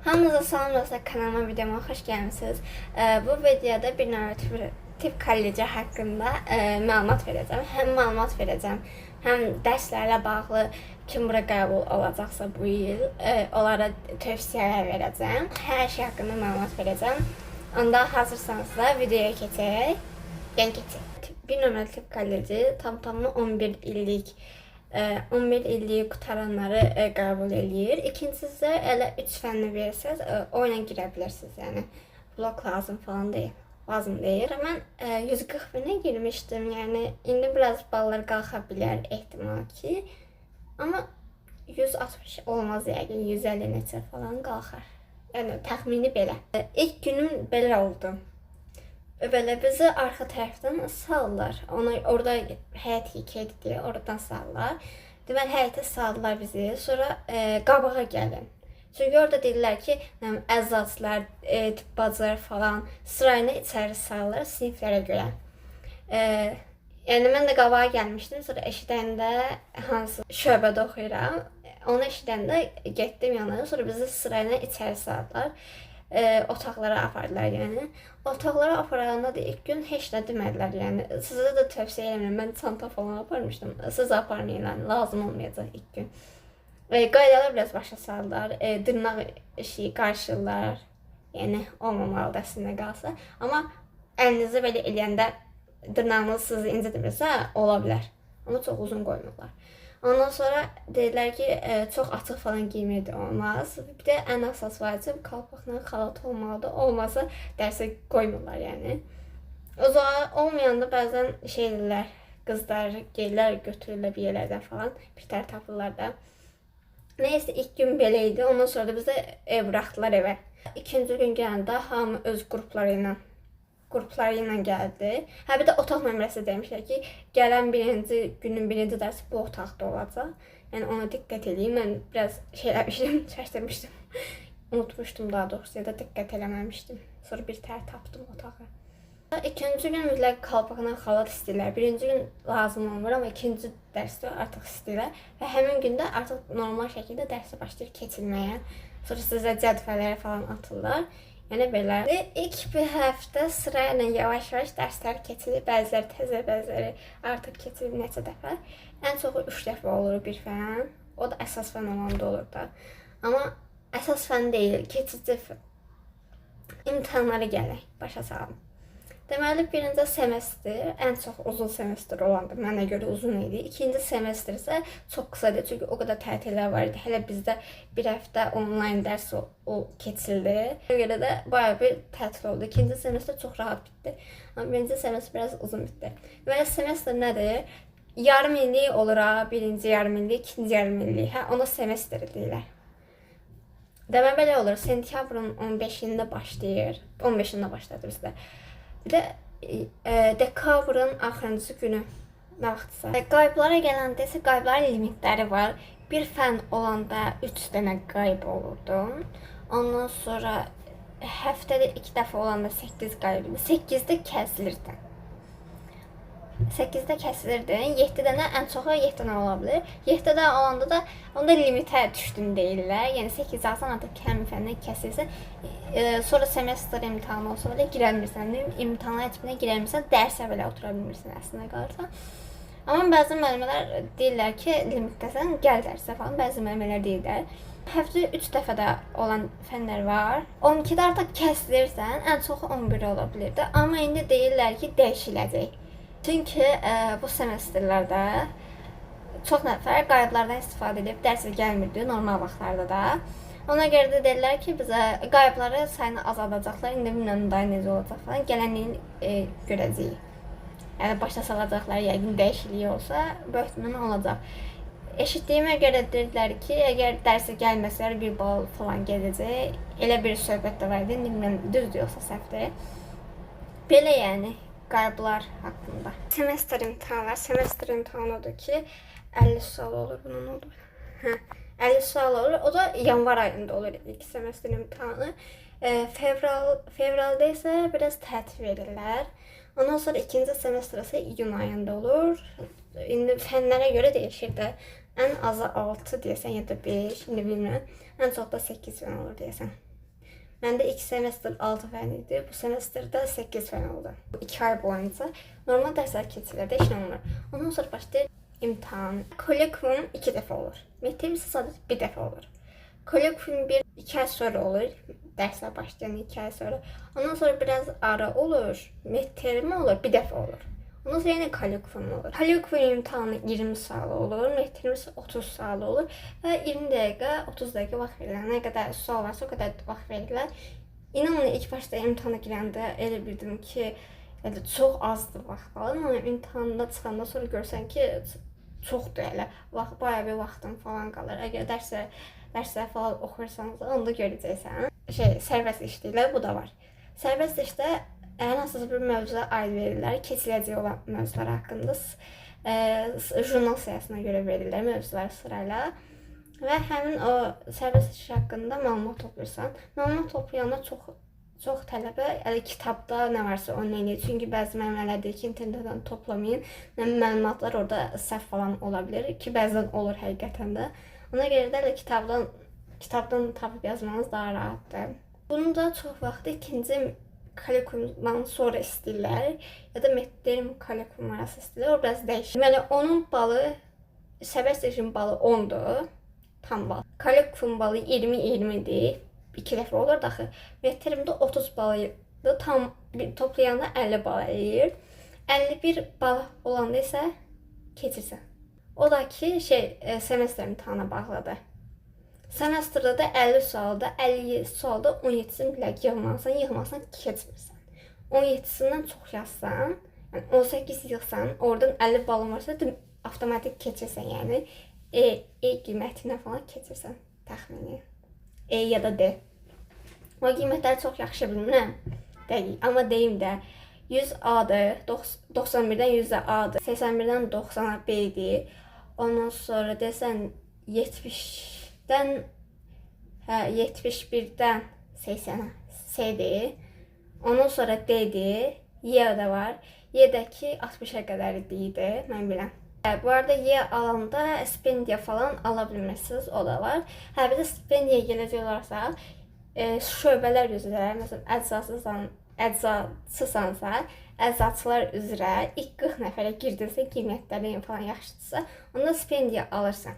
Hamınıza salam dostlar, kanalıma videoma xoş gəlmisiniz. Bu videoda bir növ tip kolleci haqqında məlumat verəcəm. Həm məlumat verəcəm, həm dərslərlə bağlı kim bura qəbul olacaqsa bu il onlara tövsiyələr verəcəm. Hər şey haqqında məlumat verəcəm. Onda hazırsanız da videoya keçək. Yəni keçək. Bir nömrəli tip kolleci tam-tamına 11 illik 11 illiyi qutaranları qəbul eləyir. İkincisi isə elə 3 fənni versəz, o ilə girə bilirsiniz. Yəni blok lazım falan deyil. Lazım deyil. Mən 140 binə girmişdim. Yəni indi biraz ballar qalxa bilər ehtimal ki. Amma 160 olmaz yəqin, 150 neçə falan qalxar. Yəni təxmini belə. İlk günüm belə oldu. Böyle bizi arka tərəfdən sallar. Orada həyət hikayət deyə oradan sallar. Deməli həyətə saldılar bizi. Sonra qabağa gəlin. Çünki orada deyirlər ki, əzzaclar, tibb bacılar falan sırayla içəri sallar siniflərə görə. Yəni mən də qabağa gəlmişdim. Sonra eşidəndə hansı şöbədə oxuyuram. Onu eşidəndə getdim yanına. Sonra bizi sırayla içəri saldılar. Otaqlara apardılar yəni. Otaqlara aparanda da ilk gün heç nə demədilər yəni. Sizə də tövsiyə edirəm. Mən çanta falan aparmışdım. Siz aparmayın yəni. Lazım olmayacaq ilk gün. Qaydalar biraz başa saldılar. Dırnaq işi qarşılar. Yəni olmamalıdır əslində qalsa. Amma əlinizi belə eləyəndə dırnağınız sizi incidirsə ola bilər. Amma çox uzun qoymurlar. Ondan sonra dedilər ki, çox açıq falan giymirdi olmaz. Bir də ən əsas vacib qalpaqla xalat olmalıdır. Olmasa dərsə qoymurlar yəni. O zaman olmayanda bəzən şey edirlər, qızlar geylər götürürlər bir yerlərdən falan. Bir tər tapırlar da. Neyse ilk gün belə idi. Ondan sonra da bizə buraxdılar evə. İkinci gün gələndə hamı öz qrupları ilə gəldi. Hə bir də otaq nömrəsi demişlər ki, gələn günün birinci dərsi bu otaqda olacaq. Yəni ona diqqət edin. Mən biraz şey eləmişdim, çəşdirmişdim. Unutmuşdum daha doğrusu ya da diqqət eləməmişdim. Sonra bir tər tapdım otağı. İkinci gün mütləq qalpaqla xalat istəyirlər. Birinci gün lazım olmur, amma ikinci dərsdə artıq istəyirlər. Və həmin gündə artıq normal şəkildə dərsə başlayır keçilməyə. Sonra sizə cədvəlləri falan atırlar. Yəni belə. İlk bir həftə sırayla yavaş-yavaş dərslər keçilir. Bəziləri təzə, bəziləri artıq keçilir neçə dəfə. Ən çoxu 3 dəfə olur bir fən. O da əsas fən olanda olur da. Amma əsas fən deyil, keçici fən. İmtahanlara gələk, başa salım. Deməli, birinci semestr ən çox uzun semestr olandı. Mənə görə uzun idi. İkinci semestr isə çox qısadır. Çünki o qədər tətillər var idi. Hələ bizdə bir həftə onlayn dərs o keçildi. Ona görə də bayağı bir tətil oldu. İkinci semestr çox rahat bitdi. Amma birinci semestr biraz uzun bitdi. Deməli, semestr nədir? Yarım illik olur ha. Birinci yarım illik, ikinci yarım illik. Hə, ona semestr deyirlər. Deməli, belə olur. Sentyabrın 15-də başlayır. 15-də başladı bizdə. Bir də dekabrın axırıncı günü nə vaxtsa. Qayblara gələndə isə qaybların limitləri var. Bir fən olanda 3 dənə qayb olurdu. Ondan sonra həftədə 2 dəfə olanda 8 qayb. 8-də kəsilirdi. 8-də kəsilirdi. 7 dənə ən çoxu 7 dənə ola bilər. 7-də olanda da onda limitə düşdün deyirlər. Yəni 8 alsan artıq həmin fəndən kəsilirsən. Sonra semestr imtahanı olsa belə girə bilmirsən. İmtahana heç birinə girə bilmirsən, dərsə belə otura bilmirsən əslində qalırsan. Amma bəzi müəllimlər deyirlər ki, limitdəsən, gəl dərsə falan. Bəzi müəllimlər deyirlər. Həftədə 3 dəfə də olan fənlər var. 12-də artıq kəsilirsən, ən çoxu 11 ola bilirdi. Amma indi deyirlər ki, dəyişiləcək. Çünki bu semestrlərdə çox nəfər qayblardan istifadə edib dərsə gəlmirdi normal vaxtlarda da. Ona görə də deyirlər ki, bizə qaybları sayını azaldacaqlar. İndi bilmirəm daha necə olacaq falan. Gələnliyin görəcəyik. Yəni başa salacaqlar, yəqin dəyişiklik olsa böyük ehtimal olacaq. Eşitdiyimə görə dedilər ki, əgər dərsə gəlməsələr 1 bal falan gedəcək. Elə bir söhbət də var idi. Bilmirəm düzdür yoxsa səhvdir. Belə yəni. Qayblar haqqında. Semestr imtahanlar. Semestr imtahanı odur ki, 50 sual olur. Bunun olur. 50 sual olur. O da yanvar ayında olur ilk semestr imtahanı. Fevralda isə biraz tətil verirlər. Ondan sonra ikinci semestr isə iyun ayında olur. İndi fənlərə görə dəyişir də. Ən azı 6 deyəsən ya da 5, indi bilmirəm. Ən çox da 8 fən olur deyəsən. Məndə ilk semestr 6 fən idi. Bu semestrdə 8 fən oldu. 2 ay boyunca normal dərslər keçirilirdi, heç nə olmur. Ondan sonra başlayır imtahan. Kolloquium 2 dəfə olur. Midterm isə sadəcə 1 dəfə olur. Kolloquium 2 ay sonra olur. Dərslər başlayan 2 ay sonra. Ondan sonra biraz ara olur. Midterm olur, 1 dəfə olur. Ondan sonra yenə kolloquium olur. Kolloquium imtahanı 20 sual olur, midterm isə 30 sual olur və 20 dəqiqə, 30 dəqiqə vaxt verirlər. Nə qədər sual varsa, o qədər vaxt verirlər. İnanın ilk başda imtahana girəndə elə bildim ki, çox azdır vaxt falan. Amma imtahanda çıxandan sonra görsən ki, çoxdur elə. Bayağı bir vaxtın falan qalır. Əgər dərslər falan oxuyursanız, onu da görəcəksən. Sərbəst işləyirlər, bu da var. Sərbəst işdə ən hansısa bir mövzuya aid verirlər, keçiləcək olan mövzular haqqında jurnal sayısına görə verirlər mövzular sırayla və həmin o sərbəst iş haqqında məlumat toplayırsan. Məlumat toplayanda çox tələbə kitabda nə varsa onu eləyir. Çünki bəzi müəllimlər deyir ki, internetdən toplamayın. Məlumatlar orada səhv falan ola bilər ki, bəzən olur həqiqətən də. Ona görə də kitabdan tapıb yazmanız daha rahatdır. Bunu da çox vaxt ikinci kolloquiumdan sonra istəyirlər ya da midterm kolloquium arası istəyirlər. O biraz dəyişir. Deməli, onun balı, sərbəst işin balı 10-dur, tam bal. Kolloquium balı 20-20-dir. 2 dəfə olur da axı. Midtermdə 30 balıdır. Tam toplayanda 50 bal eləyir. 51 bal olanda isə keçirsən. O da ki, semestr imtahana bağlıdır. Semestrdə də 50 sualda, 50 sualda 17-sini bilək yığmasan keçmirsən. 17-sindən çox yazsan, yəni 18 yığsan, oradan 50 balın varsa avtomatik keçirsən, yəni E qiymətinə falan keçirsən təxmini. E ya da D. O qiymətləri çox yaxşı bilmirəm. Deyil, amma deyim də 100 A-dır, 91-dən 100-ə A-dır, 81-dən 90-a B-dir. Ondan sonra desən 71-dən 80-ə C-dir. Ondan sonra D-dir, Y də var. Y-dəki 60-a qədər D-dir, mən biləm. Bu arada Y alanda stipendiya falan ala bilmərsiniz, o da var. Bir də stipendiya gələcək olarsa, şöbələr üzrə, məsələn, əczaçısansa, əczaçılar üzrə ilk 40 nəfərə girdinsə, qiymətlərin falan yaxşıdırsa, onda stipendiya alırsan.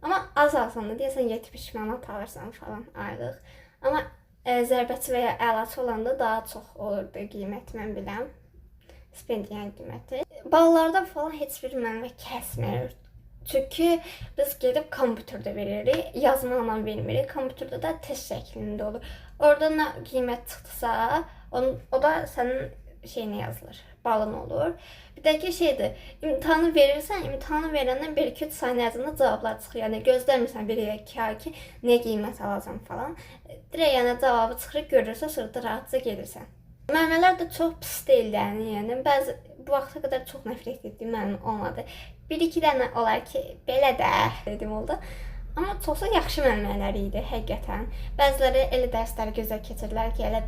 Amma az alsan da deyəsən 70 manat alırsan falan aylıq. Amma zərbəçi və ya əlaçı olanda daha çox olurdu qiymət, mən biləm. Stipendiyanın qiyməti. Ballarda falan heç bir mənbə kəsmir. Çünki biz gedib kompüterdə veririk, yazmaqla vermirik. Kompüterdə də test şəklində olur. Orada nə qiymət çıxdısa, o da sənin şeyinə yazılır, balın olur. Bir də ki imtahanı verirsən, imtahanı verəndən 1-2-3 saniyə ərzində cavablar çıxır. Yəni gözləmirsən 1-2 ay ki, nə qiymət alacam falan. Direkt yəni cavabı çıxır, görürsən, sonra da rahatca gelirsən. Müəllimlər də çox pis deyil, yəni bəzi bu vaxta qədər çox nəfrət etdiyim müəllim olmadı. 1-2 dənə olar ki, belə də dedim oldu. Amma çoxsa yaxşı müəllimlər idi həqiqətən. Bəziləri elə dərsləri gözəl keçirdilər ki, elə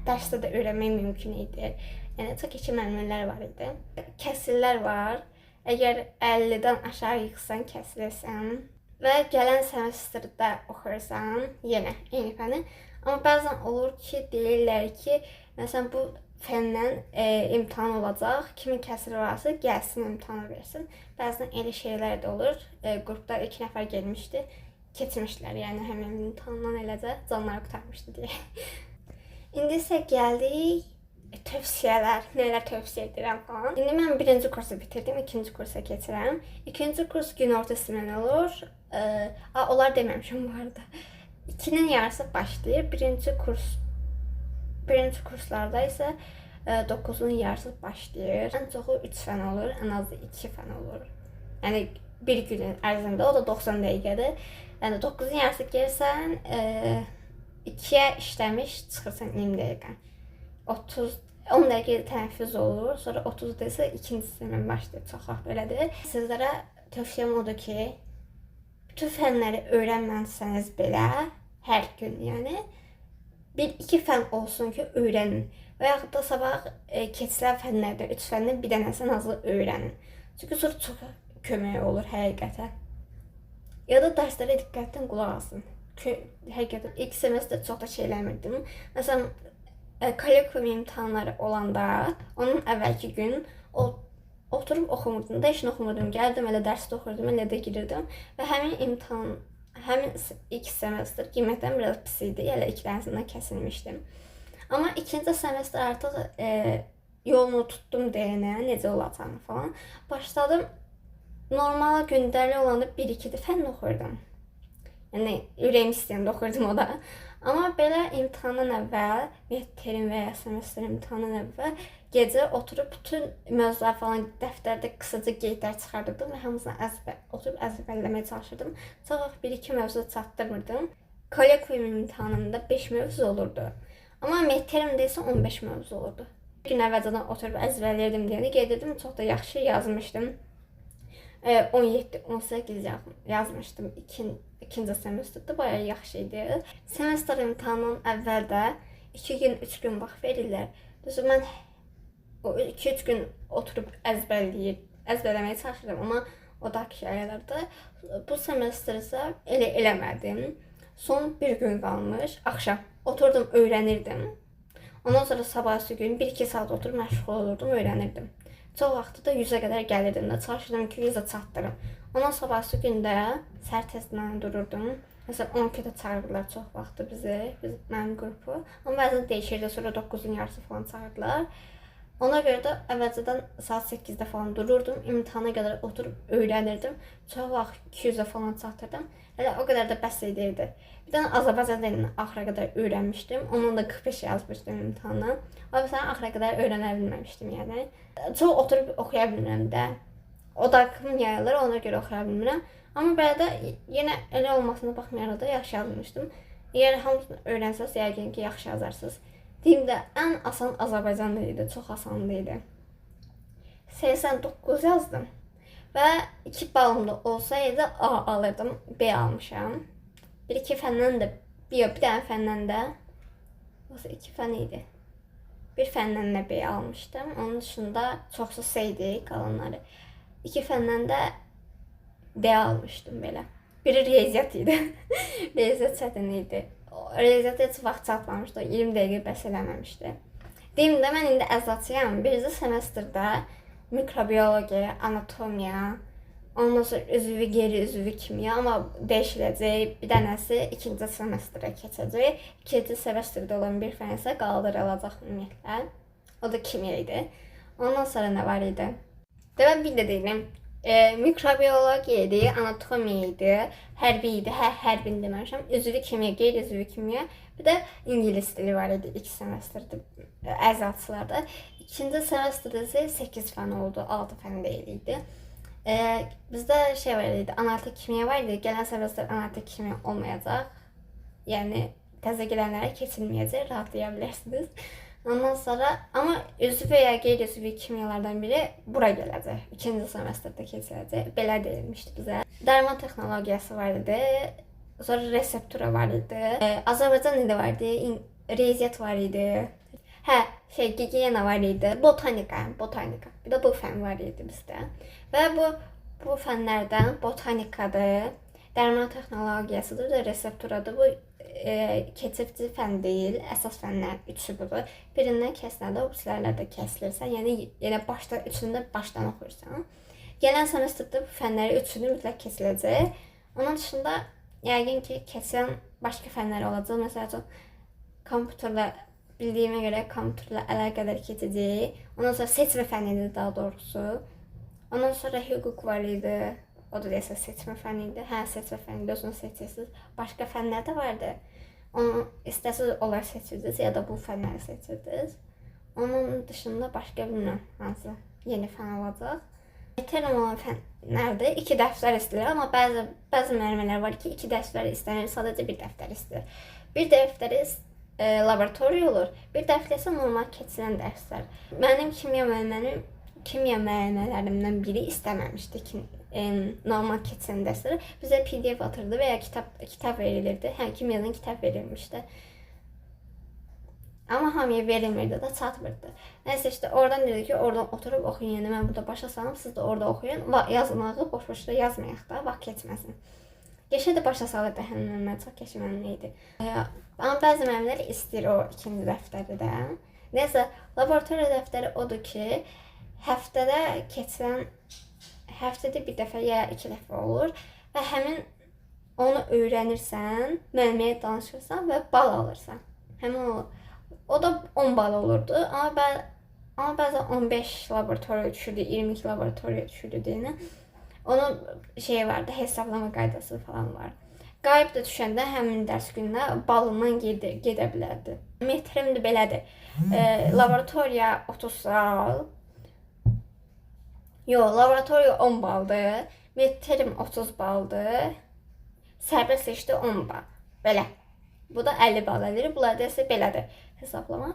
dərsdə də öyrənmək mümkün idi. Yəni çox yaxşı müəllimlər var idi. Kəsillər var. Əgər 50-dən aşağı yığsan, kəsilirsən və gələn semestrdə oxuyursan, yenə eyni fəni. Amma bəzən olur ki, deyirlər ki, məsələn bu fəndən imtahan olacaq, kimin kəsiri varsa gəlsin imtahanı versin. Bəzən elə şeylər də olur. Qrupda 2 nəfər gəlmişdi, keçmişdilər, yəni həmin imtahandan eləcə canları qurtarmışdı deyə. İndi isə gəldik tövsiyələr, nələr tövsiyə edirəm falan. İndi mən 1-ci kursu bitirdim, 2-ci kursa keçirəm. 2-ci kurs günorta istimən olur. Onlar deməmişim bu arada. 2-nin yarısı başlayır. 1-ci kurslarda isə 9-un yarısı başlayır. Ən çoxu 3 fən olur, ən azı 2 fən olur. Yəni bir günün ərzində, o da 90 dəqiqədir. Yəni 9-un yarısı gəlsən, 2-yə işləmiş çıxırsan 20 dəqiqə. 10 dəqiqə tənəffüs olur, sonra 30-da isə ikinci sistemdən başlayır, çox vaxt belədir. Sizlərə tövsiyəm odur ki, bütün fənləri öyrənmənsəniz belə, hər gün yəni, 1-2 fən olsun ki, öyrənin. Və yaxud da sabah keçilən fənlərdən 3 fəndən bir dənəsini azı öyrənin. Çünki sonra çox kömək olur həqiqətən. Ya da dərslərə diqqətdən qulaq asın. həqiqətən ilk semestr çox da şey eləmirdim. Məsələn, kolloquium imtahanları olanda, onun əvvəlki gün oturub oxumurdum da, heç nə oxumurdum. Gəldim, elə dərsdə oxurdum, elə də girirdim və həmin ilk semestr qiymətdən biraz pis idi. Elə ilk dərsindən kəsilmişdim. Amma ikinci semestr artıq yolunu tutdum deyənə, necə olacağını falan. Başladım, normal gündəlik olanda 1-2 fənn oxurdum. Yəni, ürəyim istəyəndə oxurdum o da. Amma belə imtahandan əvvəl, midterm və ya semestr imtahandan əvvəl gecə oturub bütün mövzular falan dəftərdə qısaca qeydlər çıxardırdım və hamısını oturub əzbərləməyə çalışırdım. Çox vaxt 1-2 mövzu çatdırmırdım. Kolloquium imtahanında 5 mövzu olurdu. Amma midtermdə isə 15 mövzu olurdu. Bir gün əvvəlcədən oturub əzbərləyirdim deyəni qeyd edirdim, çox da yaxşı yazmışdım. 17-18 yazmışdım ikinci semestrdə, bayağı yaxşı idi. Semestr imtahanından əvvəl də 2 gün, 3 gün vaxt verirlər. Düzdür, mən o 2-3 gün oturub əzbərləməyə çalışırdım, amma o da şeylərdə. Bu semestr isə elə eləmədim. Son bir gün qalmış, axşam oturdum, öyrənirdim. Ondan sonra sabahsı gün 1-2 saat oturub məşğul olurdum, öyrənirdim. Çox vaxtı da 100-ə qədər gəlirdim də, çalışırdım ki, 100-ə çatdırım. Ondan sabahsı gündə səhər tezdən dururdum. Məsələn, 12-də çağırdılar çox vaxtı mənim qrupu. Amma bəzən dəyişirdi, sonra 9-un yarısı falan çağırdılar. Ona görə də əvvəlcədən saat 8-də falan dururdum. İmtahana qədər oturub öyrənirdim. Çox vaxt 200-ə falan çatdırdım. Elə o qədər də bəs edirdi. Bir dənə Azərbaycan dilini axıra qədər öyrənmişdim. Ondan da 45 yazmışdım imtahandan. Amma məsələn, axıra qədər öyrənə bilməmişdim yəni. Çox oturub oxuya bilmirəm də. Odaqım yayılır, ona görə oxuya bilmirəm. Amma belə də yenə elə olmasına baxmayaraq da yaxşı yazmışdım. Əgər hamısını öyrənsəz, yəqin ki, yaxşı yazarsınız. Deyim də, ən asan Azərbaycan dili idi, çox asan idi. 89 yazdım. Və 2 balımda olsaydı A alırdım, B almışam. 1-2 fəndən də, bir dənə fəndən də, 2 fən idi. Bir fəndən də B almışdım. Onun dışında çoxsu C idi, qalanları. 2 fəndən də D almışdım belə. Biri riyaziyyat idi. Riyaziyyat çətin idi. Riyaziyyat heç vaxt çatmamışdı, 20 dəqiqə bəs eləməmişdi. Deyim də, mən indi əzatçıyam. Birinci semestrdə mikrobiologiya, anatomiya, ondan sonra üzvü, qeyri-üzvü kimya, amma dəyişiləcək. Bir dənəsi ikinci semestrə keçəcək. İkinci semestrdə olan bir fən isə qaldırılacaq ümumiyyətlə. O da kimya idi. Ondan sonra nə var idi? Demək bir də deyim. Mikrobiologiya idi, anatomiya idi, hərbi idi, hərbini deməmişəm. Üzvü kimya, qeyri-üzvü kimya, bir də ingilis dili var idi ilk semestrdə, əzatçılarda. İkinci semestrdə isə 8 fən oldu, 6 fən deyil idi. Bizdə şey var idi, analitik kimya var idi. Gələn semestr analitik kimya olmayacaq. Yəni təzə gələnlərə keçilməyəcək, rahatlaya bilərsiniz. Ondan sonra, amma üzvü və ya qeyri-üzvü kimyalardan biri bura gələcək. İkinci semestrdə keçiləcək. Belə deyilmişdi bizə. Dərman texnologiyası var idi. Sonra reseptura var idi. Azərbaycan dili var idi. Riyaziyyat var idi. Gigiyena var idi. Botanika. Bir də bu fən var idi bizdə. Və bu fənlərdən botanikadır, dərman texnologiyasıdır da resepturadır. Bu keçifci fən deyil, əsas fənlər üçü budur. Birindən kəsiləndə, o birisilərlə də kəsilirsən. Yəni üçünü başdan oxuyursan. Gələn semestrdə bu fənləri üçünü mütləq kəsiləcək. Onun dışında yəqin ki, kəsilən başqa fənlər olacaq. Məsələn, kompüterlə bildiyimə görə kompüterlə əlaqədar keçəcək. Ondan sonra seçmə fəni idi daha doğrusu. Ondan sonra hüquq var idi. O da deyəsə seçmə fəni idi. Seçmə fəni idi, özünü seçirsiniz. Başqa fənlər də vardı. Onu istəsiz onlar seçirdiniz ya da bu fənləri seçirdiniz. Onun dışında başqa bilmirəm hansı yeni fən olacaq. Term olan fənlərdə 2 dəftər istəyir, amma bəzi müəllimlər var ki, 2 dəftər istəmir, sadəcə bir dəftər istəyir. Bir dəftəri laboratoriya olur, bir dəftər isə normal keçilən dərslər. Mənim kimya müəllimələrimdən biri istəməmişdi ki, normal keçən dərsləri bizə PDF atırdı və ya kitab verilirdi. Kimyadan kitab verilmişdi. Amma hamıya verilmirdi də, çatmırdı. Nəysə işte oradan dedi ki, oradan oturub oxuyun. Yəni mən burada başa salım, siz də orada oxuyun. Yazmağı boş-boşda yazmayaq da, vaxt keçməsin. Geçə də başa salırdı həmin müəllimə, çox keçməli idi. Amma bəzi müəllimlər istəyir o ikinci dəftəri də. Nəysə, laboratoriya dəftəri odur ki, həftədə bir dəfə ya 2 dəfə olur və həmin onu öyrənirsən, müəlliməyə danışırsan və bal alırsan. Həmin o da 10 bal olurdu, amma bəzən 15 laboratoriya düşürdü, 22 laboratoriya düşürdü deyinə. Onun vardı, hesablama qaydası falan var. Qayıb da düşəndə həmin dərs gününə balından gedə bilərdi. Metrim də belədir. Laboratoriya 30 bal. Laboratoriya 10 baldır. Metrim 30 baldır. Sərbəst seçdi 10 bal. Belə. Bu da 50 bal edir. Bunlar da isə belədir hesablama.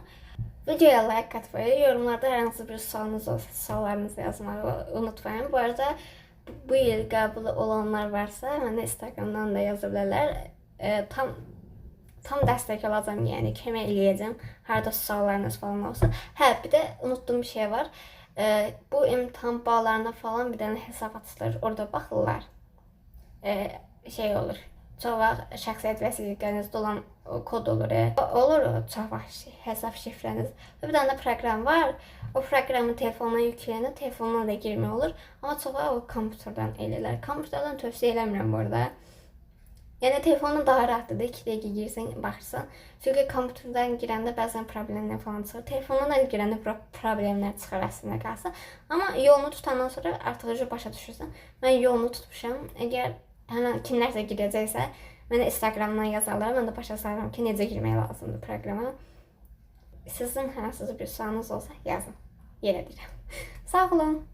Videoya like atmayı, yorumlarda hər hansı bir sualınız olsa suallarınızı yazmağı unutmayın. Bu arada bu il qəbul olanlar varsa, mənə Instagramdan da yaza bilərlər. Tam dəstək alacağam, yəni kömək eləyəcəm. Harda suallarınız falan olsa. Bir də unutduğum bir şey var. Bu imtahan ballarına falan bir dənə hesab açılır. Orada baxırlar. Olur. Çox vaxt şəxsiyyət vəsiqənizdə olan kod olur. Olur çox vaxt hesab şifrəniz. Bir dənə də proqram var. O proqramı telefonuna yükləyəndə telefonuna da girmək olur. Amma çox vaxt o kompüterdən eləyirlər. Kompüterdən tövsiyə eləmirəm bu arada. Yəni telefonun daha rahatdır. 2 dəqiqə girsən, baxırsan. Çünki kompüterdən girəndə bəzən problemlər falan çıxır. Telefondan girəndə problemlər çıxır əslində qalsa. Amma yolunu tutandan sonra artıq başa düşürsən. Mən yolunu tutmuşam. Əgər kimlərsə girəcəksə, mənə Instagramdan yazarlar. Mən də başa salıram ki, necə girmək lazımdır proqrama. Sizin hər hansı bir sualınız olsa yazın. Yenə deyirəm. Sağ olun.